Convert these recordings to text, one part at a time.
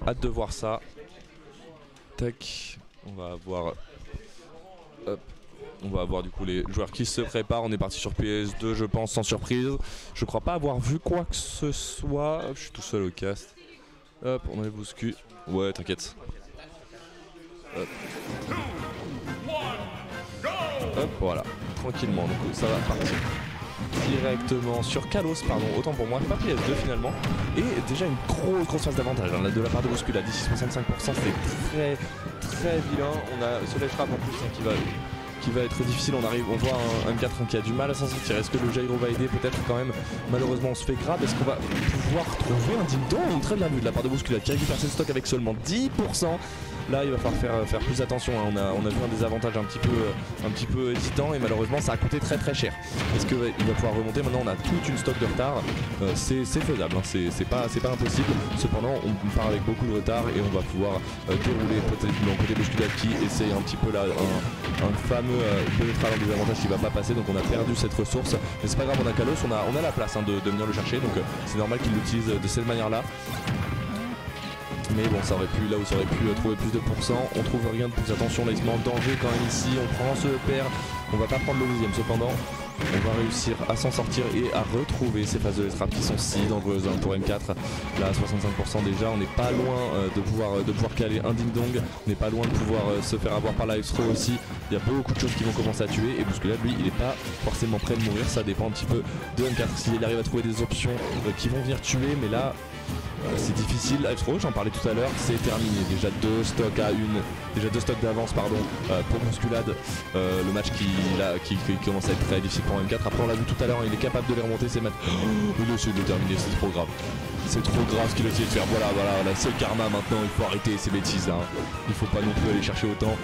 Hâte de voir ça. Tac, on va avoir... Hop. On va avoir du coup les joueurs qui se préparent. On est parti sur PS2 je pense sans surprise. Je crois pas avoir vu quoi que ce soit. Hop, je suis tout seul au cast. Hop, on enlève Bouscu. Ouais, t'inquiète. Hop. Hop, voilà. Tranquillement. Donc ça va partir directement sur Kalos, pardon, autant pour moi, pas PS2 finalement. Et déjà une grosse phase d'avantage hein, de la part de Bouscu, là d'ici 65%, c'est très vilain. On a Soleil Trap en plus hein, qui va être difficile. On voit un M4 qui a du mal à s'en sortir. Est-ce que le gyro va aider? Peut-être quand même. Malheureusement on se fait grab. Est-ce qu'on va pouvoir trouver un ding-dong? Très bien vu de la part de Bouscu qui récupère ses stocks avec seulement 10%. Là il va falloir faire plus attention hein. On a vu un désavantage un petit peu hésitant et malheureusement ça a coûté très cher. Est-ce qu'il va pouvoir remonter? Maintenant on a toute une stock de retard. C'est faisable hein. C'est pas impossible. Cependant on part avec beaucoup de retard et on va pouvoir dérouler peut-être de côté Bouscu qui essaye un petit peu là un fameux pénétral en désavantage qui va pas passer. Donc on a perdu cette ressource. Mais c'est pas grave, on a Kalos, on a la place hein, de venir le chercher. Donc c'est normal qu'il l'utilise de cette manière là. Mais bon, ça aurait pu, là où ça aurait pu trouver plus de pourcents, on trouve rien de plus. Attention, là il se met en danger quand même ici, on prend ce perd, on va pas prendre le deuxième cependant. On va réussir à s'en sortir et à retrouver ces phases de trap qui sont si dangereuses hein, pour M4. Là à 65% déjà, on n'est pas loin de pouvoir caler un ding dong, on n'est pas loin de pouvoir se faire avoir par la X-Throw aussi. Il y a beaucoup de choses qui vont commencer à tuer et Bousculade lui il n'est pas forcément prêt de mourir, ça dépend un petit peu de M4 s'il arrive à trouver des options qui vont venir tuer, mais là c'est difficile. X-Throw, j'en parlais tout à l'heure, c'est terminé. Déjà deux stocks d'avance pardon pour Bousculade. Le match qui commence à être très difficile pour M4. Après on l'a vu tout à l'heure, il est capable de les remonter ces matchs. Il a essayé de le terminer, c'est trop grave. C'est trop grave ce qu'il a essayé de faire. Voilà, c'est le karma maintenant, il faut arrêter ces bêtises hein. Il faut pas non plus aller chercher autant.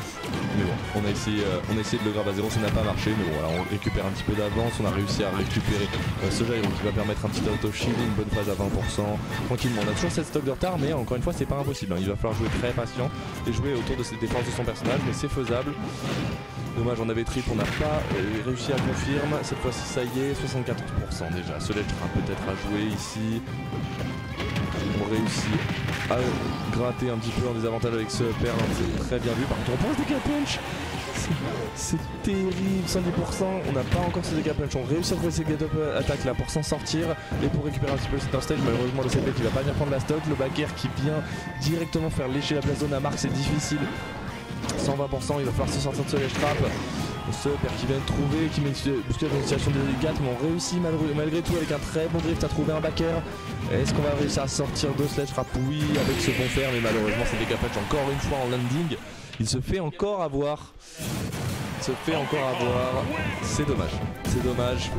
Mais bon, on a essayé de le grave à zéro, ça n'a pas marché. Mais bon voilà, on récupère un petit peu d'avance, on a réussi à récupérer ce gyro qui va permettre un petit auto-shield, une bonne phase à 20%. Tranquillement, on a toujours cette stock de retard, mais encore une fois c'est pas impossible hein. Il va falloir jouer très patient et jouer autour de cette défense de son personnage, mais c'est faisable. Dommage, on avait trip, on n'a pas réussi à confirmer. Cette fois-ci, ça y est, 74% déjà. Soleil Trap peut-être à jouer ici. On réussit à gratter un petit peu en désavantage avec ce perd. C'est très bien vu. Par contre, on pense des gap punch. C'est terrible, 110%. On n'a pas encore ce dégâts punch. On réussit à trouver ces get up attaques là pour s'en sortir et pour récupérer un petit peu cet stage. Malheureusement, le CP qui va pas venir prendre la stock. Le backer qui vient directement faire lécher la place zone à Marc, c'est difficile. 120%, il va falloir se sortir de ce Soleil Trap. Ce père qui vient de trouver, qui met Bousculade dans une situation délicate, mais on réussit malgré tout avec un très bon drift à trouver un backer. Est-ce qu'on va réussir à sortir de Sledge Trap? Oui, avec ce bon fer, mais malheureusement c'est dégâts patch encore une fois en landing. Il se fait encore avoir. C'est dommage. C'est dommage.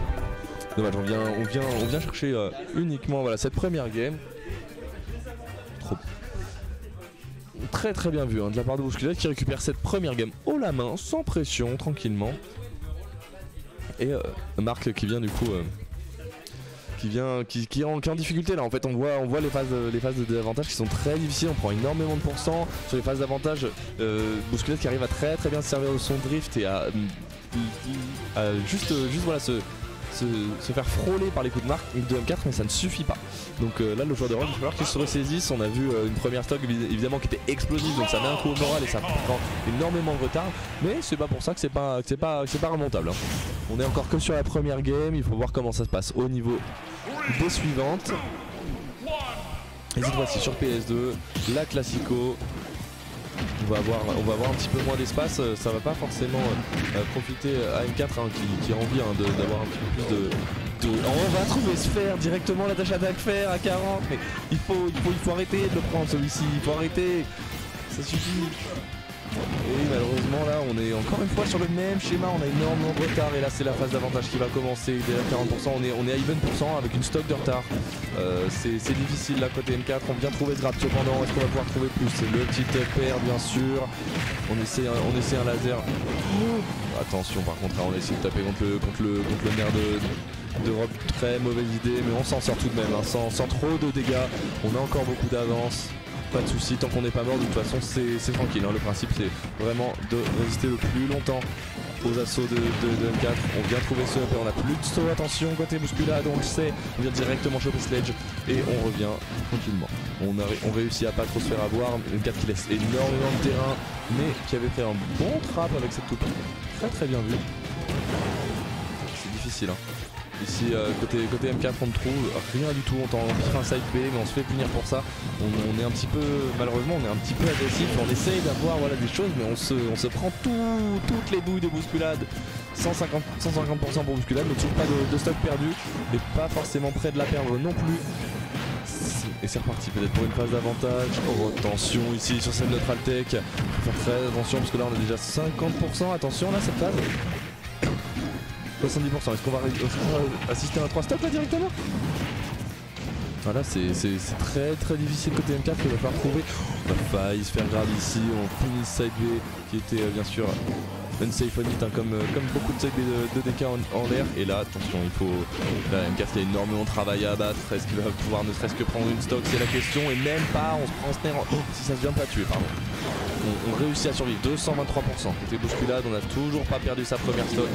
On vient chercher uniquement voilà, cette première game. Très bien vu hein, de la part de Bousculade qui récupère cette première game haut la main, sans pression, tranquillement. Et Marc qui vient du coup qui est en difficulté là. En fait on voit les phases de désavantage qui sont très difficiles. On prend énormément de pourcents sur les phases d'avantage. Bousculade qui arrive à très bien se servir de son drift et à juste voilà se faire frôler par les coups de M4, mais ça ne suffit pas. Donc là le joueur de rôle, il va falloir qu'il se ressaisisse. On a vu une première stock évidemment qui était explosive, donc ça met un coup au moral et ça prend énormément de retard. Mais c'est pas pour ça que c'est pas remontable hein. On est encore que sur la première game, il faut voir comment ça se passe au niveau des suivantes. Et cette fois-ci sur PS2, la Classico. On va avoir un petit peu moins d'espace, ça va pas forcément profiter à M4 hein, qui a envie hein, d'avoir un petit peu plus de... On va trouver Sphère directement, la dash attack faire à 40, mais il faut arrêter de le prendre celui-ci, il faut arrêter, ça suffit. Et malheureusement là on est encore une fois sur le même schéma, on a énormément de retard et là c'est la phase d'avantage qui va commencer dès la 40%, on est à even % avec une stock de retard. C'est difficile là côté M4, on vient trouver ce grab cependant, est-ce qu'on va pouvoir trouver plus? C'est le petit père bien sûr, on essaie un laser. Attention par contre là on essaie de taper contre le nerf de Rob, très mauvaise idée mais on s'en sort tout de même hein, sans trop de dégâts, on a encore beaucoup d'avance. Pas de soucis, tant qu'on n'est pas mort, de toute façon c'est tranquille hein. Le principe c'est vraiment de résister le plus longtemps aux assauts de M4. On vient trouver ce up et on a plus de saut. Attention côté bousculade, on le sait. On vient directement choper Sledge et on revient tranquillement. On réussit à pas trop se faire avoir. M4 qui laisse énormément de terrain mais qui avait fait un bon trap avec cette toupie. Très bien vu. C'est difficile hein. Ici côté M4 on ne trouve rien du tout, on tente un side B mais on se fait punir pour ça. On est un petit peu, malheureusement on est un petit peu agressif, on essaye d'avoir voilà, des choses mais on se prend toutes les bouilles de bousculade. 150% pour bousculade, mais toujours pas de stock perdu, mais pas forcément près de la perdre non plus. Et c'est reparti peut-être pour une phase d'avantage. Oh, attention ici sur cette neutral tech, faut faire très attention parce que là on a déjà 50%, attention là cette phase. 70%, est-ce qu'on va assister à un 3 stop là directement? Voilà, c'est très difficile côté M4 qu'il va falloir trouver. On a failli se faire grave ici, on punit side B qui était bien sûr unsafe on hit hein, comme beaucoup de side B de DK en l'air. Et là attention, il faut. Là M4 qui a énormément de travail à abattre. Est-ce qu'il va pouvoir ne serait-ce que prendre une stock, c'est la question. Et même pas, on se prend snare. Oh, si ça se vient pas tuer, pardon. On réussit à survivre, 223%. Côté bousculade, on n'a toujours pas perdu sa première stock.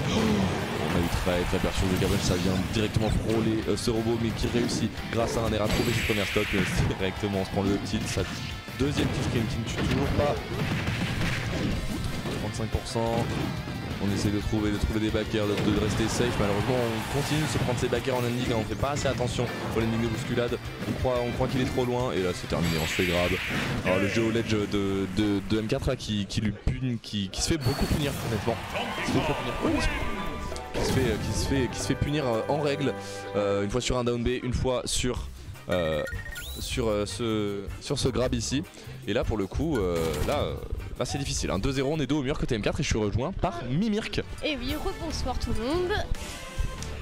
On a eu très peur sur le Gabriel, ça vient directement frôler ce robot mais qui réussit grâce à un air à trouver cette première stock. Directement on se prend le tilt, sa deuxième kill screen qui ne tue toujours pas. 35%. On essaie de trouver des backers, de rester safe. Malheureusement on continue de se prendre ses backers en ending, on fait pas assez attention au landing de bousculade. On croit qu'il est trop loin et là c'est terminé, on se fait grab. Alors le jeu au ledge de M4 là qui lui pune, qui se fait beaucoup punir honnêtement. Qui se fait punir en règle, une fois sur un down B, une fois sur ce grab ici. Et là pour le coup, là c'est difficile. 2-0, on est dos au mur côté M4 et je suis rejoint par Mimirk. Et oui, rebonsoir tout le monde.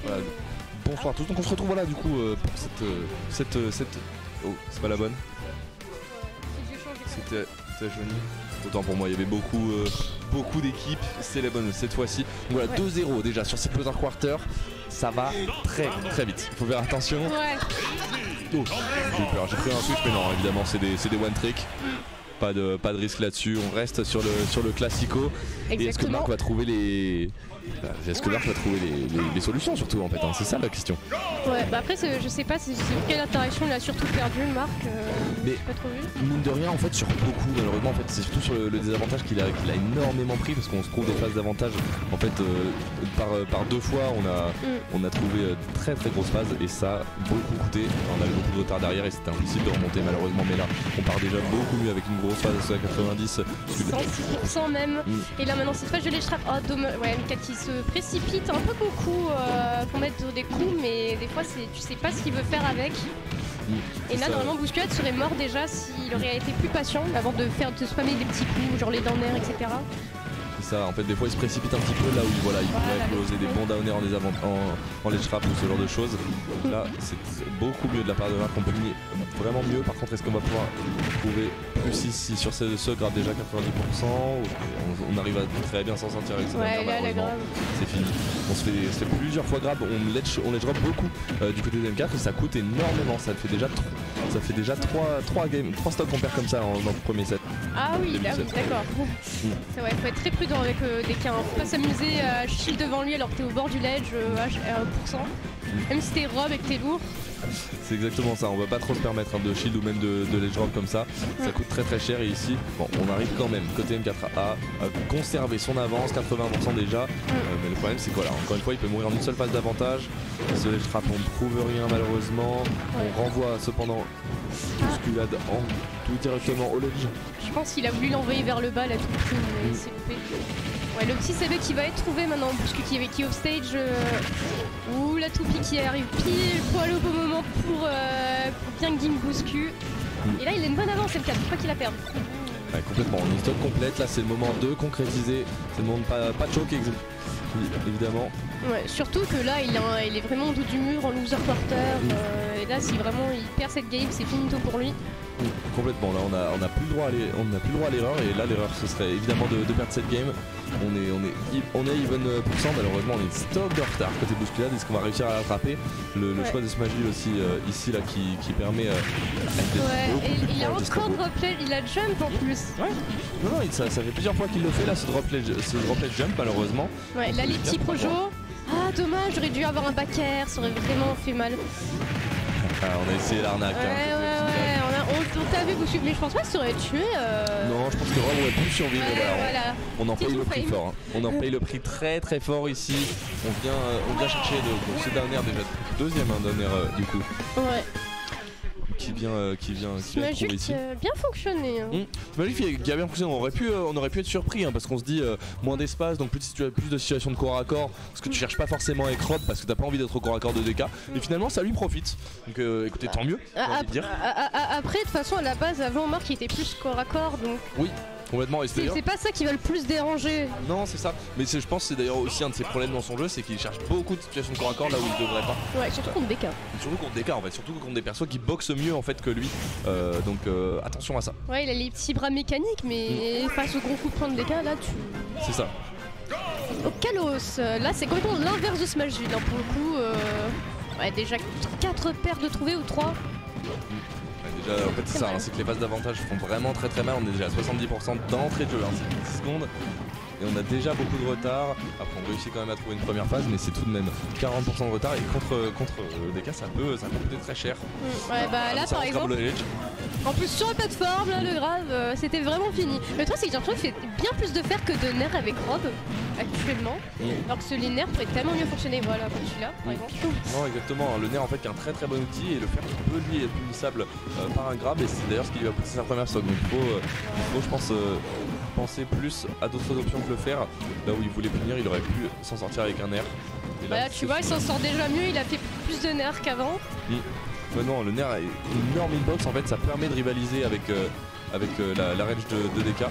Voilà, bonsoir à tous. Donc on se retrouve voilà du coup pour cette... Oh, c'est pas la bonne. C'était joli. Autant pour moi, il y avait beaucoup d'équipes, c'est la bonne cette fois-ci. Voilà, 2-0 déjà sur ces closer quarter, ça va très vite. Il faut faire attention. Ouais. Oh, j'ai eu peur, j'ai pris un switch, mais non, évidemment, c'est des one trick. Pas de risque là-dessus, on reste sur le classico. Exactement. Et est-ce que Marc va trouver les solutions surtout en fait, hein, c'est ça la question. Ouais, bah après je sais pas si quelle interaction il a surtout perdu Marc, mais pas trop vu. Mine de rien en fait sur beaucoup malheureusement en fait c'est surtout sur le désavantage qu'il a énormément pris parce qu'on se trouve des phases d'avantage en fait par deux fois on a trouvé très grosses phases et ça a beaucoup coûté. On avait beaucoup de retard derrière et c'était impossible de remonter malheureusement, mais là on part déjà beaucoup mieux avec une grosse phase à 90. 106% même. Et là maintenant cette fois je les trappe. Oh dommage, ouais, M4 qui se précipite un peu beaucoup pour mettre des coups, mais des fois tu sais pas ce qu'il veut faire avec. Et là normalement bousculade serait mort déjà s'il aurait été plus patient avant de spammer des petits coups genre les down air, etc. C'est ça, en fait des fois il se précipite un petit peu là où il pourrait closer des bons down air en ledge trap ou ce genre de choses. Là c'est beaucoup mieux de la part de Marc, on punit vraiment mieux. Par contre est-ce qu'on va pouvoir trouver plus ici sur ce grab déjà 90%? On arrive à très bien s'en sortir avec ça. Ouais, là, c'est fini. On se fait plusieurs fois grab, on ledge drop beaucoup du côté de M4 et ça coûte énormément. Ça fait déjà 3 stocks qu'on perd comme ça dans le premier set. Ah oui, là oui, d'accord. Ouais, faut être très prudent avec des cas. Faut pas s'amuser à shield devant lui alors que t'es au bord du ledge à 1%. Même si t'es rob et que t'es lourd. C'est exactement ça, on va pas trop se permettre de shield ou même de ledge drop comme ça. Ça coûte très cher et ici, bon, on arrive quand même côté M4 à conserver son avance, 80% déjà. Mais le problème c'est quoi là, encore une fois il peut mourir en une seule phase d'avantage. Ce ledge trap on ne trouve rien malheureusement. On renvoie cependant bousculade en tout directement au ledge. Je pense qu'il a voulu l'envoyer vers le bas là tout le coup, mais il s'est loupé. Ouais, le petit CB qui va être trouvé maintenant, Bouscu qui est offstage, ou la toupie qui arrive pile poil au bon moment pour bien game Bouscu. Et là il a une bonne avance M4, faut pas qu'il la perde. Ouais, complètement, on est stock complète, là c'est le moment de concrétiser, c'est le moment de pas de choquer évidemment. Ouais, surtout que là il est vraiment au dos du mur en loser quarter, et là si vraiment il perd cette game c'est finito pour lui. Complètement, là on n'a plus le droit à l'erreur et là l'erreur ce serait évidemment de perdre cette game. On est even %, malheureusement on est stock de retard côté bousculade. Est-ce qu'on va réussir à l'attraper? Le choix de Smashville aussi ici là qui permet et il a encore droplet, il a jump en plus. Ouais. Non, ça fait plusieurs fois qu'il le fait là, ce droplet jump malheureusement. Ouais, là les petits projos. Ah dommage, j'aurais dû avoir un back air, ça aurait vraiment fait mal. On a essayé l'arnaque. On t'a vu Bouscu, mais je pense pas que ça aurait tué. Non, je pense que Rob aurait pu survivre. Voilà. On en paye le prix fort. Hein. On en paye le prix très très fort ici. On vient chercher ce down air déjà deuxième down air du coup. Ouais. Qui vient trouver ici. Bien fonctionné. Hein. Smashville qui a bien fonctionné. On aurait pu être surpris parce qu'on se dit moins d'espace, donc plus de situations de corps à corps, parce que tu cherches pas forcément avec Rob parce que t'as pas envie d'être au corps à corps de DK. Et finalement ça lui profite. Donc écoutez, tant mieux. Après de toute façon à la base avant Marc il était plus corps à corps donc. Oui. Complètement. C'est pas ça qui va le plus déranger. Non, c'est ça. Mais je pense que c'est d'ailleurs aussi un de ses problèmes dans son jeu, c'est qu'il cherche beaucoup de situations de corps à corps là où il devrait pas. Ouais, surtout contre DK. Surtout contre DK en fait, surtout contre des persos qui boxent mieux en fait que lui. Donc attention à ça. Ouais, il a les petits bras mécaniques, mais face au gros coup de poing de DK là tu. C'est ça. Au Kalos, là c'est complètement l'inverse de Smashville hein, pour le coup. Ouais, déjà 4 paires de trouvées ou 3. Déjà, en fait c'est ça, c'est que les phases d'avantage font vraiment très très mal. On est déjà à 70% d'entrée de jeu, c'est 10 secondes. Et on a déjà beaucoup de retard. Après on réussit quand même à trouver une première phase, mais c'est tout de même 40% de retard. Et contre DK ça peut coûter très cher. Ouais bah là par exemple. En plus sur la plateforme, là, le grave, c'était vraiment fini. Le truc c'est que j'ai l'impression qu'il fait bien plus de fer que de nerfs avec Rob actuellement. Alors que les nerfs pourraient tellement mieux fonctionner, voilà, comme celui-là par exemple. Non exactement, le nerf en fait qui est un très très bon outil et le fer peut lui être punissable par un grab et c'est d'ailleurs ce qui lui a poussé sa première stock. Donc il faut je pense penser plus à d'autres options que le fer. Là où il voulait punir, il aurait pu s'en sortir avec un nerf. Et là, tu vois, il s'en sort déjà mieux, il a fait plus de nerfs qu'avant. Ouais, non, le nerf a une énorme inbox, en fait ça permet de rivaliser avec la range de DK.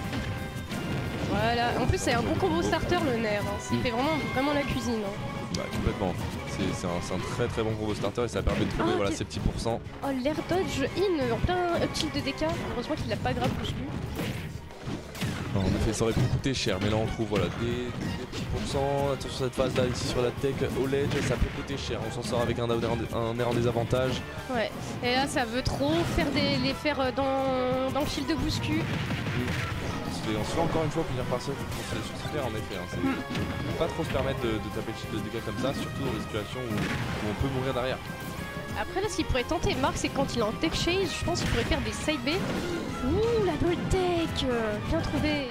Voilà, en plus c'est un bon combo starter le nerf, hein. Ça fait vraiment la cuisine. Hein. Bah complètement, c'est un très très bon combo starter et ça permet de trouver ces petits pourcents. Oh l'air dodge in en plein up tilt de DK, heureusement qu'il l'a pas grave bousculé. En effet ça aurait pu coûter cher mais là on trouve des petits pourcents. Attention cette phase là ici sur la tech au ledge ça peut coûter cher. On s'en sort avec un air en désavantage. Ouais et là ça veut trop faire les faire dans le fil de bouscu. On se fait encore une fois punir par ça sur ce fer en effet. Faut pas trop se permettre de taper le shield de dégâts comme ça, surtout dans des situations où on peut mourir derrière. Après là ce qu'il pourrait tenter Marc c'est quand il est en tech chase, je pense qu'il pourrait faire des side B. Ouh la bird tech, bien trouvé.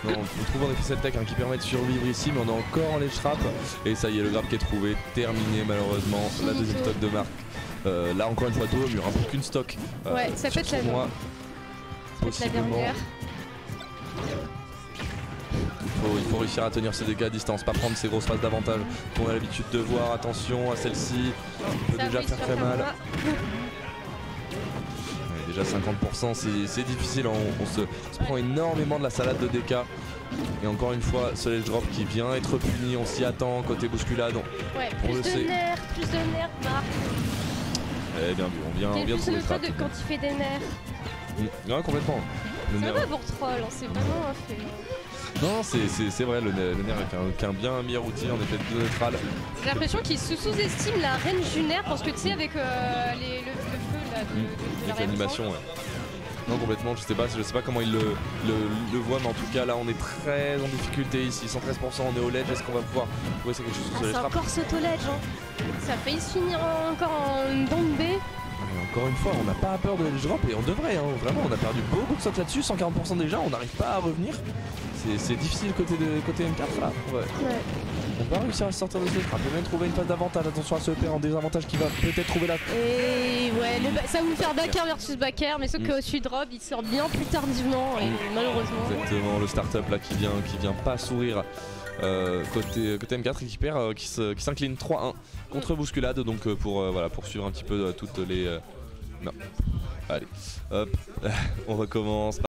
Non, on trouve en effet cette tech qui permet de survivre ici mais on est encore en ledge trap. Et ça y est le grab qui est trouvé, terminé malheureusement. La deuxième stock de Marc. Là encore une fois dos au mur, un peu qu'une stock. Ouais ça peut être la dernière. Il faut réussir à tenir ses dégâts à distance, pas prendre ces grosses phases d'avantage qu'on a l'habitude de voir. Attention à celle-ci, ça peut déjà faire très mal. Ouais, déjà 50%, c'est difficile, on se prend énormément de la salade de DK. Et encore une fois, ce ledge drop qui vient être puni, on s'y attend côté bousculade. Ouais, plus de nerfs, Marc. Eh bien vu, on vient trouver le trap. Quand il fait des nerfs. Ouais, complètement. C'est pas pour troll, c'est vraiment un fait. Non, c'est vrai, le nerf est un bien meilleur outil en effet de neutral. J'ai l'impression qu'il sous-estime la range du nerf parce que tu sais, avec le feu là, avec l'animation, ouais. Non, complètement, je sais pas comment il le voit, mais en tout cas là on est très en difficulté ici. 113%, on est au ledge, est-ce qu'on va pouvoir trouver quelque chose sur les trappes? C'est encore saut au ledge, hein. Ça a failli se finir encore en down B. Encore une fois, on n'a pas peur de ledge drop et on devrait, hein. Vraiment, on a perdu beaucoup de stock là-dessus, 140% déjà, on n'arrive pas à revenir. C'est difficile côté M4 là. Ouais. On va réussir à sortir de ce trap, on peut même trouver une phase d'avantage. Attention à ce EPR en désavantage qui va peut-être trouver la. Et ouais, ça va vous faire backer versus backer, mais sauf que Sud drop il sort bien plus tardivement et malheureusement. Exactement, le start-up là qui vient pas sourire. Côté M4 qui perd, qui s'incline 3-1 contre Bousculade, donc pour suivre un petit peu toutes les. Non. Allez, hop, on recommence.